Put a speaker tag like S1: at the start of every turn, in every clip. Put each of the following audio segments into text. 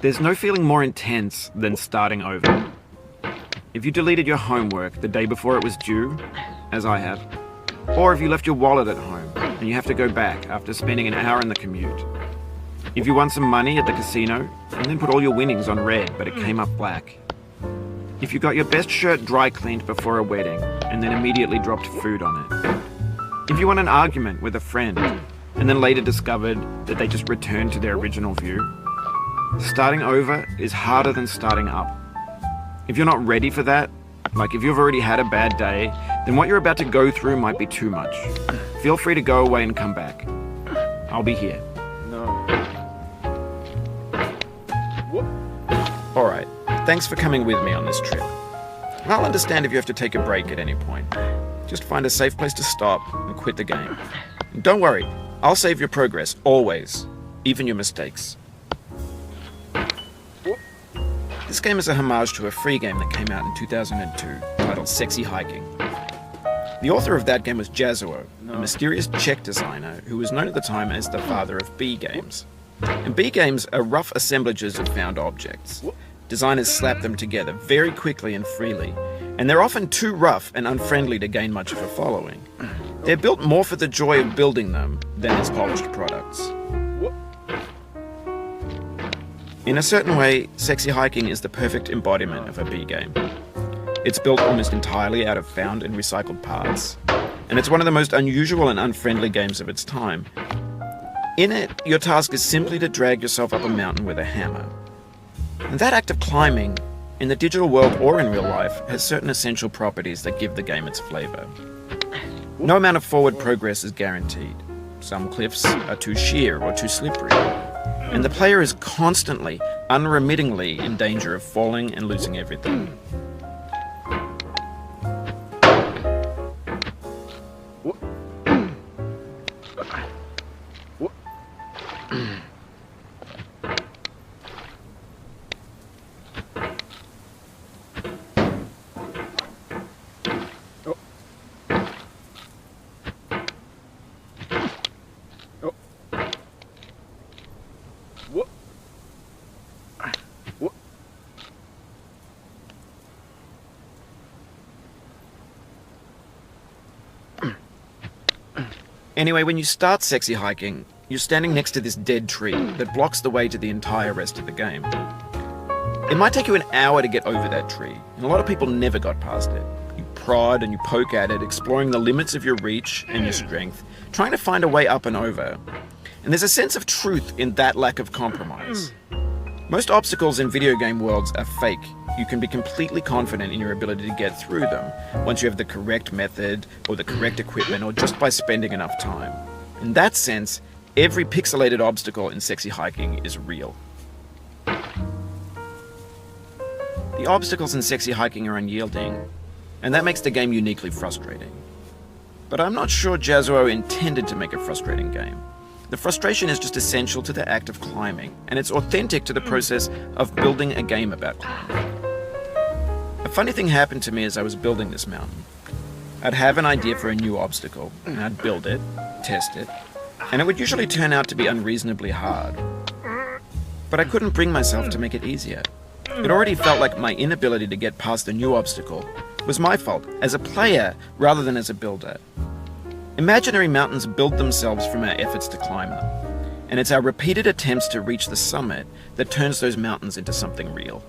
S1: There's no feeling more intense than starting over. If you deleted your homework the day before it was due, as I have, or if you left your wallet at home and you have to go back after spending an hour in the commute. If you won some money at the casino and then put all your winnings on red but it came up black. If you got your best shirt dry cleaned before a wedding and then immediately dropped food on it. If you won an argument with a friend and then later discovered that they just returned to their original view. Starting over is harder than starting up. If you're not ready for that, like if you've already had a bad day, then what you're about to go through might be too much. Feel free to go away and come back. I'll be here.
S2: No.
S1: Alright, thanks for coming with me on this trip. I'll understand if you have to take a break at any point. Just find a safe place to stop and quit the game. And don't worry, I'll save your progress, always. Even your mistakes. This game is a homage to a free game that came out in 2002, titled Sexy Hiking. The author of that game was Jazzuo, a mysterious Czech designer who was known at the time as the father of B games. And B games are rough assemblages of found objects. Designers slap them together very quickly and freely, and they're often too rough and unfriendly to gain much of a following. They're built more for the joy of building them than as polished products. In a certain way, Sexy Hiking is the perfect embodiment of a B game. It's built almost entirely out of found and recycled parts, and it's one of the most unusual and unfriendly games of its time. In it, your task is simply to drag yourself up a mountain with a hammer. And that act of climbing, in the digital world or in real life, has certain essential properties that give the game its flavor. No amount of forward progress is guaranteed. Some cliffs are too sheer or too slippery. And the player is constantly, unremittingly in danger of falling and losing everything. Anyway, when you start Sexy Hiking, you're standing next to this dead tree that blocks the way to the entire rest of the game. It might take you an hour to get over that tree, and a lot of people never got past it. You prod and you poke at it, exploring the limits of your reach and your strength, trying to find a way up and over. And there's a sense of truth in that lack of compromise. Most obstacles in video game worlds are fake. You can be completely confident in your ability to get through them once you have the correct method or the correct equipment or just by spending enough time. In that sense, every pixelated obstacle in Sexy Hiking is real. The obstacles in Sexy Hiking are unyielding, and that makes the game uniquely frustrating. But I'm not sure Jazzuo intended to make a frustrating game. The frustration is just essential to the act of climbing, and it's authentic to the process of building a game about climbing. A funny thing happened to me as I was building this mountain. I'd have an idea for a new obstacle, and I'd build it, test it, and it would usually turn out to be unreasonably hard. But I couldn't bring myself to make it easier. It already felt like my inability to get past a new obstacle was my fault, as a player rather than as a builder. Imaginary mountains build themselves from our efforts to climb them, and it's our repeated attempts to reach the summit that turns those mountains into something real.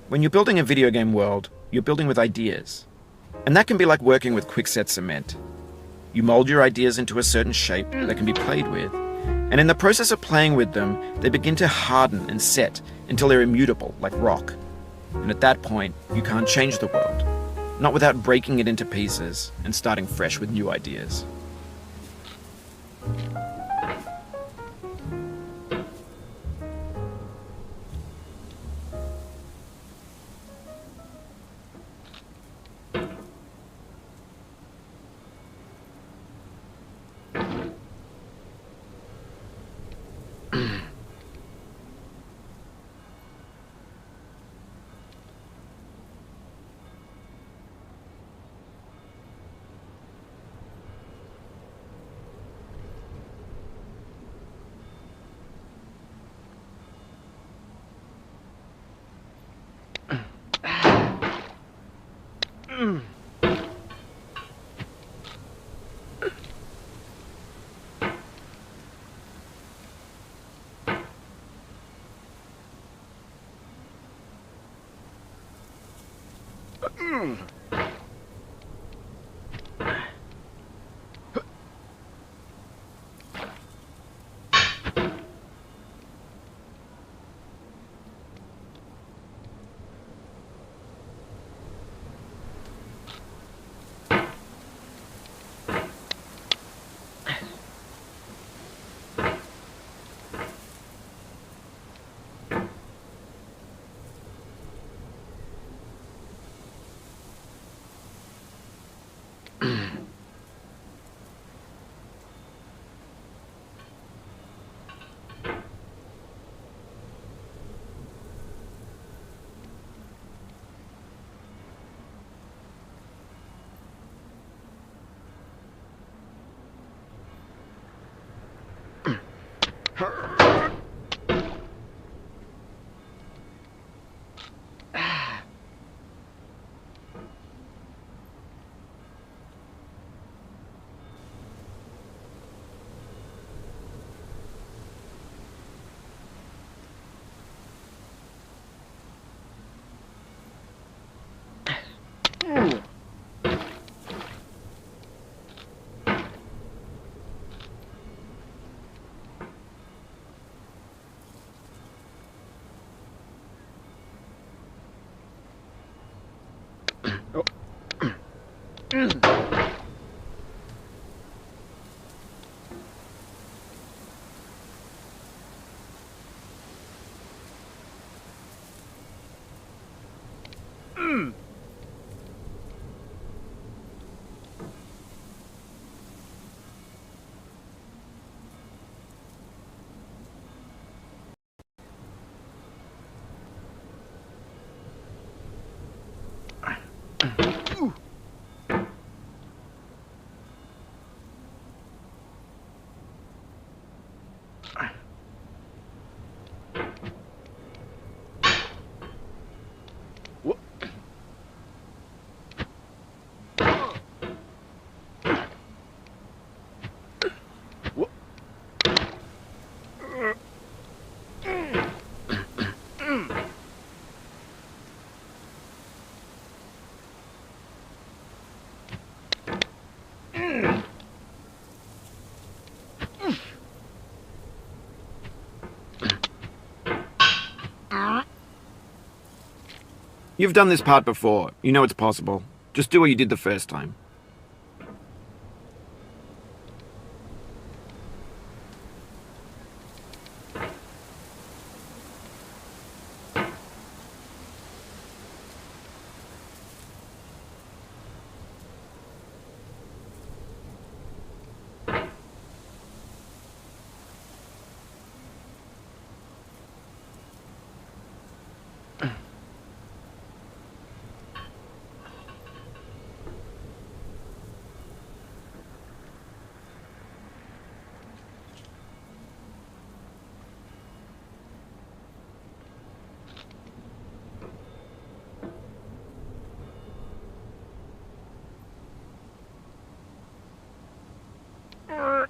S1: When you're building a video game world, you're building with ideas. And that can be like working with quickset cement. You mold your ideas into a certain shape that can be played with, and in the process of playing with them, they begin to harden and set until they're immutable, like rock. And at that point, you can't change the world, not without breaking it into pieces and starting fresh with new ideas. You've done this part before. You know it's possible. Just do what you did the first time. Oh.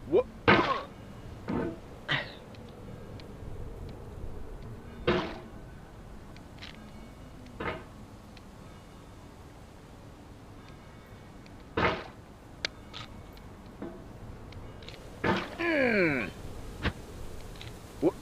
S1: What? What?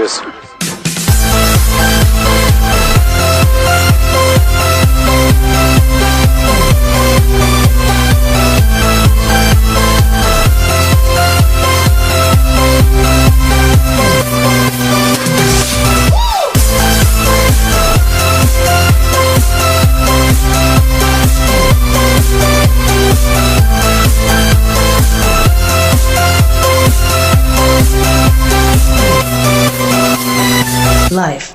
S2: challenges.
S3: Life.